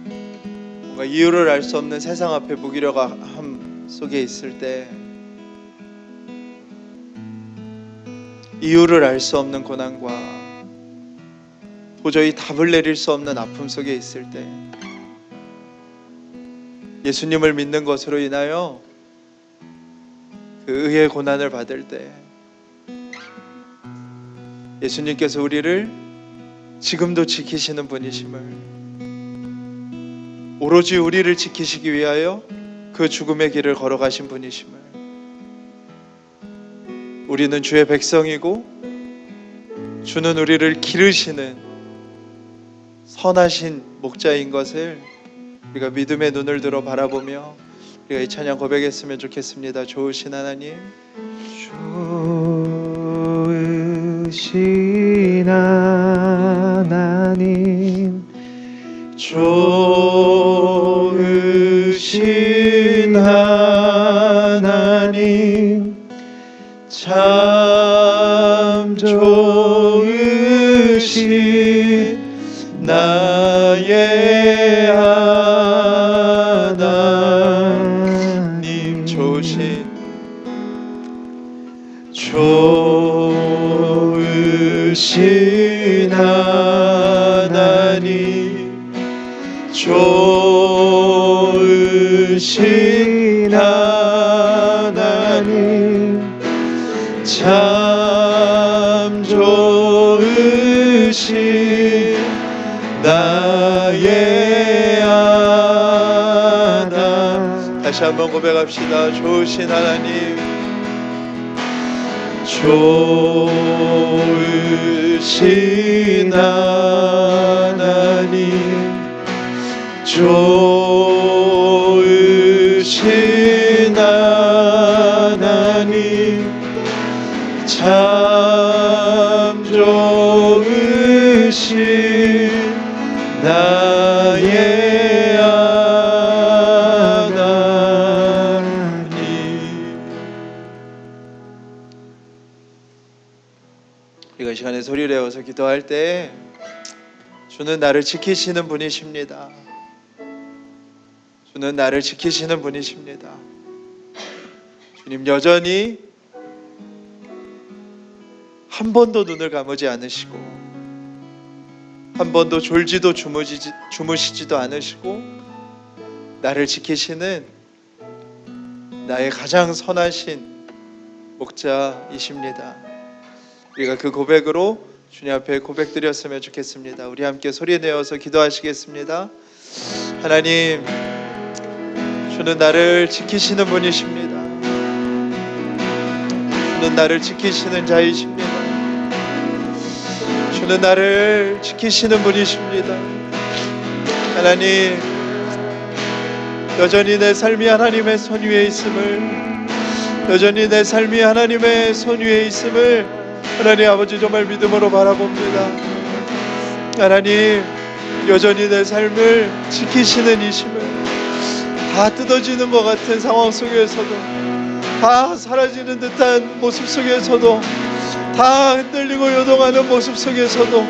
뭔가 이유를 알 수 없는 세상 앞에 무기력함 속에 있을 때, 이유를 알 수 없는 고난과 도저히 답을 내릴 수 없는 아픔 속에 있을 때, 예수님을 믿는 것으로 인하여 그 의의 고난을 받을 때 예수님께서 우리를 지금도 지키시는 분이심을, 오로지 우리를 지키시기 위하여 그 죽음의 길을 걸어가신 분이심을, 우리는 주의 백성이고 주는 우리를 기르시는 선하신 목자인 것을 우리가 믿음의 눈을 들어 바라보며 우리가 이 찬양 고백했으면 좋겠습니다. 좋으신 하나님, 좋으신 하나님, 좋으신 하나님, 참 좋으신 나의 하나님, 좋으신 하나님, 좋으신 하나님, 참 좋으신 나의 하나님. 다시 한번 고백합시다. 좋으신 하나님, 좋으신 하나님, 좋으신 하나님, 참 좋으신 나의 하나님. 기도할 때 주는 나를 지키시는 분이십니다. 주는 나를 지키시는 분이십니다. 주님 여전히 한 번도 눈을 감으지 않으시고 한 번도 졸지도 주무시지도 않으시고 나를 지키시는 나의 가장 선하신 목자이십니다. 우리가 그 고백으로 주님 앞에 고백드렸으면 좋겠습니다. 우리 함께 소리내어서 기도하시겠습니다. 하나님, 주는 나를 지키시는 분이십니다. 주는 나를 지키시는 자이십니다. 주는 나를 지키시는 분이십니다. 하나님, 여전히 내 삶이 하나님의 손 위에 있음을, 여전히 내 삶이 하나님의 손 위에 있음을 하나님 아버지 정말 믿음으로 바라봅니다. 하나님, 여전히 내 삶을 지키시는 이심을, 다 뜯어지는 것 같은 상황 속에서도, 다 사라지는 듯한 모습 속에서도, 다 흔들리고 요동하는 모습 속에서도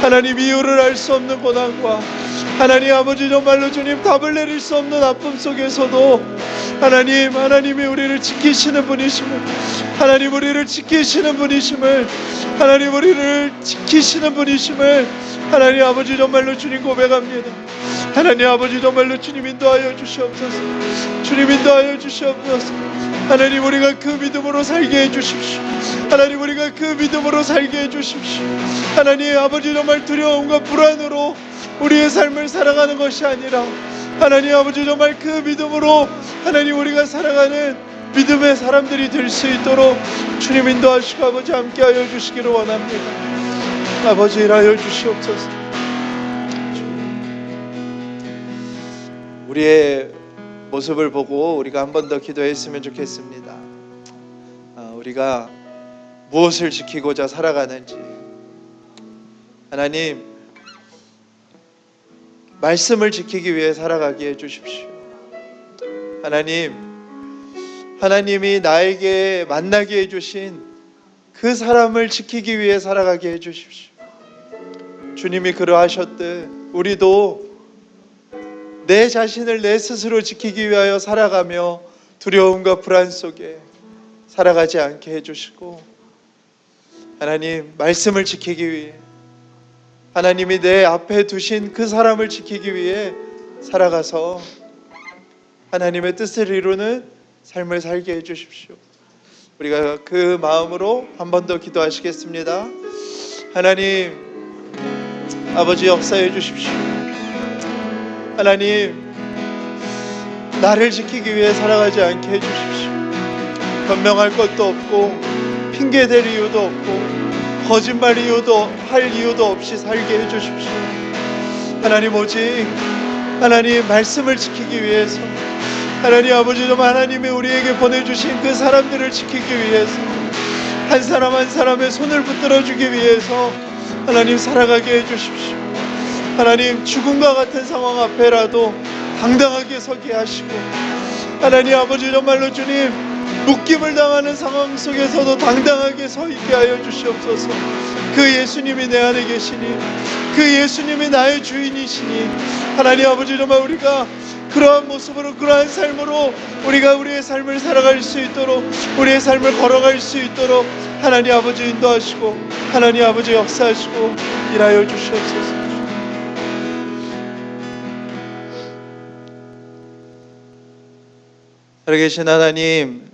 하나님 이유를 알 수 없는 고난과 하나님 아버지 정말로 주님 답을 내릴 수 없는 아픔 속에서도 하나님이 우리를 지키시는 분이심을, 하나님 우리를 지키시는 분이심을, 하나님 우리를 지키시는 분이심을 하나님 아버지 정말로 주님 고백합니다. 하나님 아버지 정말로 주님 인도하여 주시옵소서. 주님 인도하여 주시옵소서. 하나님 우리가 그 믿음으로 살게 해주십시오. 하나님 우리가 그 믿음으로 살게 해주십시오. 하나님 아버지 정말 두려움과 불안으로 우리의 삶을 살아가는 것이 아니라 하나님 아버지 정말 그 믿음으로 하나님 우리가 살아가는 믿음의 사람들이 될 수 있도록 주님 인도하시고 아버지 함께하여 주시기를 원합니다. 아버지 일하여 주시옵소서. 우리의 모습을 보고 우리가 한 번 더 기도했으면 좋겠습니다. 우리가 무엇을 지키고자 살아가는지, 하나님 말씀을 지키기 위해 살아가게 해주십시오. 하나님이 나에게 만나게 해주신 그 사람을 지키기 위해 살아가게 해주십시오. 주님이 그러하셨듯 우리도 내 자신을 내 스스로 지키기 위하여 살아가며 두려움과 불안 속에 살아가지 않게 해주시고, 하나님 말씀을 지키기 위해, 하나님이 내 앞에 두신 그 사람을 지키기 위해 살아가서 하나님의 뜻을 이루는 삶을 살게 해주십시오. 우리가 그 마음으로 한 번 더 기도하시겠습니다. 하나님 아버지 역사해 주십시오. 하나님 나를 지키기 위해 살아가지 않게 해주십시오. 변명할 것도 없고 핑계댈 이유도 없고 거짓말 할 이유도 없이 살게 해주십시오. 하나님 오직 하나님 말씀을 지키기 위해서, 하나님 아버지 좀 하나님이 우리에게 보내주신 그 사람들을 지키기 위해서, 한 사람 한 사람의 손을 붙들어 주기 위해서 하나님 살아가게 해주십시오. 하나님 죽음과 같은 상황 앞에라도 당당하게 서게 하시고, 하나님 아버지 정말로 주님 묶임을 당하는 상황 속에서도 당당하게 서 있게 하여 주시옵소서. 그 예수님이 내 안에 계시니, 그 예수님이 나의 주인이시니 하나님 아버지 정말 우리가 그러한 모습으로, 그러한 삶으로 우리가 우리의 삶을 살아갈 수 있도록, 우리의 삶을 걸어갈 수 있도록 하나님 아버지 인도하시고 하나님 아버지 역사하시고 일하여 주시옵소서. 살아계신 하나님,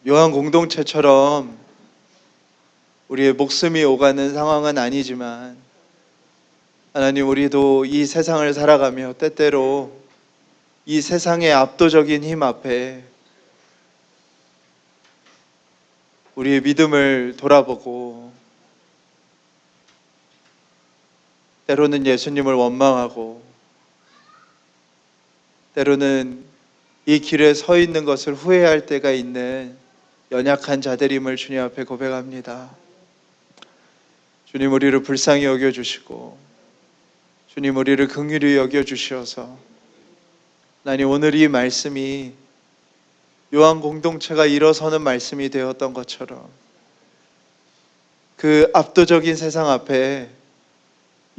요한 공동체처럼 우리의 목숨이 오가는 상황은 아니지만 하나님 우리도 이 세상을 살아가며 때때로 이 세상의 압도적인 힘 앞에 우리의 믿음을 돌아보고 때로는 예수님을 원망하고 때로는 이 길에 서 있는 것을 후회할 때가 있는 연약한 자들임을 주님 앞에 고백합니다. 주님 우리를 불쌍히 여겨주시고 주님 우리를 긍휼히 여겨주시어서 하나님 오늘 이 말씀이 요한 공동체가 일어서는 말씀이 되었던 것처럼 그 압도적인 세상 앞에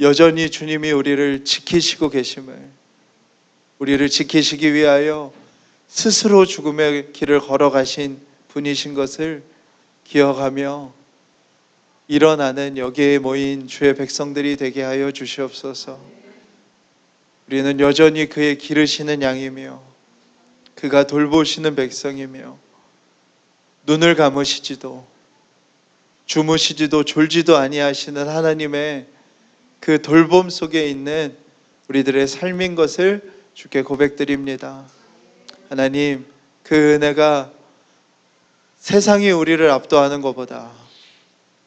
여전히 주님이 우리를 지키시고 계심을, 우리를 지키시기 위하여 스스로 죽음의 길을 걸어가신 분이신 것을 기억하며 일어나는 여기에 모인 주의 백성들이 되게 하여 주시옵소서. 우리는 여전히 그의 기르시는 양이며 그가 돌보시는 백성이며 눈을 감으시지도 주무시지도 졸지도 아니하시는 하나님의 그 돌봄 속에 있는 우리들의 삶인 것을 주께 고백드립니다. 하나님, 그 은혜가 세상이 우리를 압도하는 것보다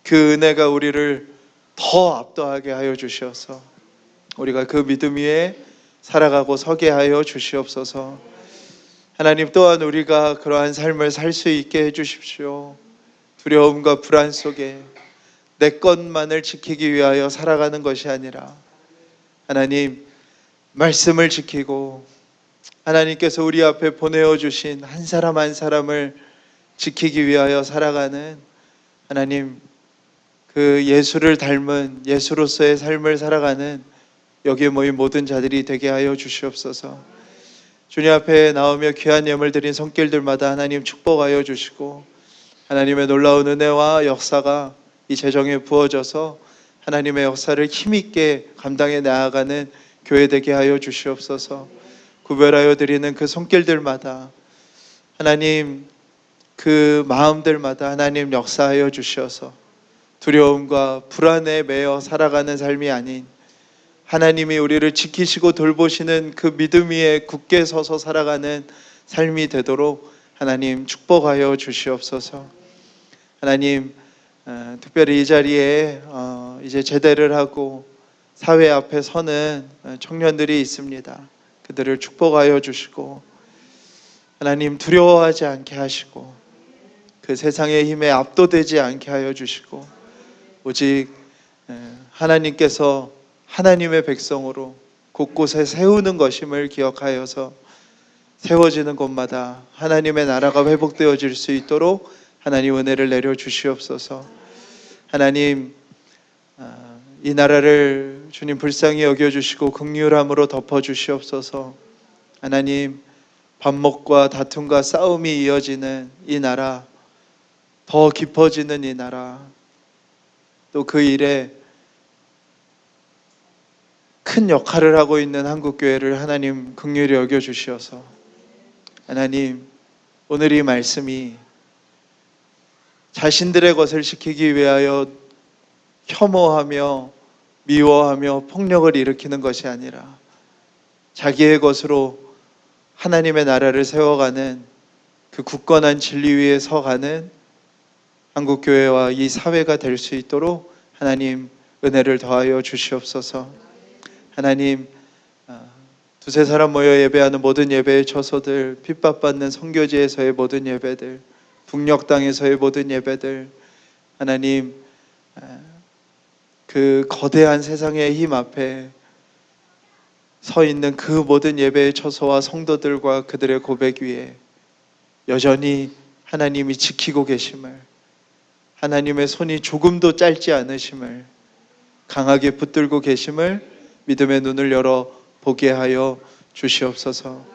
그 은혜가 우리를 더 압도하게 하여 주시어서 우리가 그 믿음 위에 살아가고 서게 하여 주시옵소서. 하나님, 또한 우리가 그러한 삶을 살 수 있게 해주십시오. 두려움과 불안 속에 내 것만을 지키기 위하여 살아가는 것이 아니라 하나님, 말씀을 지키고 하나님께서 우리 앞에 보내어 주신 한 사람 한 사람을 지키기 위하여 살아가는 하나님, 그 예수를 닮은 예수로서의 삶을 살아가는 여기에 모인 모든 자들이 되게 하여 주시옵소서. 주님 앞에 나오며 귀한 예물 드린 손길들마다 하나님 축복하여 주시고 하나님의 놀라운 은혜와 역사가 이 재정에 부어져서 하나님의 역사를 힘있게 감당해 나아가는 교회 되게 하여 주시옵소서. 구별하여 드리는 그 손길들마다 하나님, 그 마음들마다 하나님 역사하여 주셔서 두려움과 불안에 매여 살아가는 삶이 아닌 하나님이 우리를 지키시고 돌보시는 그 믿음 위에 굳게 서서 살아가는 삶이 되도록 하나님 축복하여 주시옵소서. 하나님, 특별히 이 자리에 이제 제대를 하고 사회 앞에 서는 청년들이 있습니다. 그들을 축복하여 주시고 하나님, 두려워하지 않게 하시고 그 세상의 힘에 압도되지 않게 하여 주시고 오직 하나님께서 하나님의 백성으로 곳곳에 세우는 것임을 기억하여서 세워지는 곳마다 하나님의 나라가 회복되어질 수 있도록 하나님 은혜를 내려 주시옵소서. 하나님, 이 나라를 주님 불쌍히 여겨주시고 긍휼함으로 덮어주시옵소서. 하나님, 반목과 다툼과 싸움이 이어지는 이 나라, 더 깊어지는 이 나라, 또 그 일에 큰 역할을 하고 있는 한국교회를 하나님 긍휼히 여겨주시어서 하나님, 오늘 이 말씀이 자신들의 것을 지키기 위하여 혐오하며 미워하며 폭력을 일으키는 것이 아니라 자기의 것으로 하나님의 나라를 세워가는 그 굳건한 진리 위에 서가는 한국교회와 이 사회가 될 수 있도록 하나님 은혜를 더하여 주시옵소서. 하나님, 두세 사람 모여 예배하는 모든 예배의 처소들, 핍박받는 선교지에서의 모든 예배들, 북녘 땅에서의 모든 예배들, 하나님, 그 거대한 세상의 힘 앞에 서 있는 그 모든 예배의 처소와 성도들과 그들의 고백 위에 여전히 하나님이 지키고 계심을, 하나님의 손이 조금도 짧지 않으심을, 강하게 붙들고 계심을 믿음의 눈을 열어 보게 하여 주시옵소서.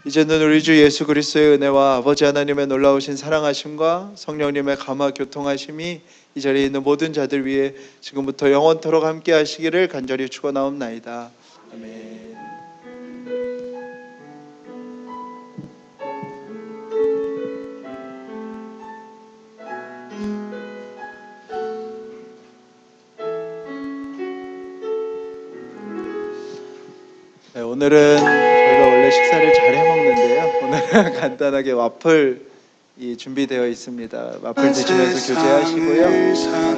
이제는 우리 주 예수 그리스도의 은혜와 아버지 하나님의 놀라우신 사랑하심과 성령님의 감화 교통하심이 이 자리에 있는 모든 자들 위해 지금부터 영원토록 함께 하시기를 간절히 축원하옵나이다. 아멘. 네, 오늘은 저희가 원래 식사를 잘 해먹는데요. 오늘은 간단하게 와플이 준비되어 있습니다. 와플 드시면서 교제하시고요.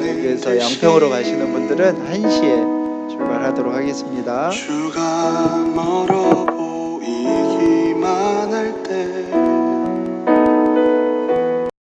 여기에서 양평으로 가시는 분들은 1시에 출발하도록 하겠습니다. 주가 멀어 보이기만 할 때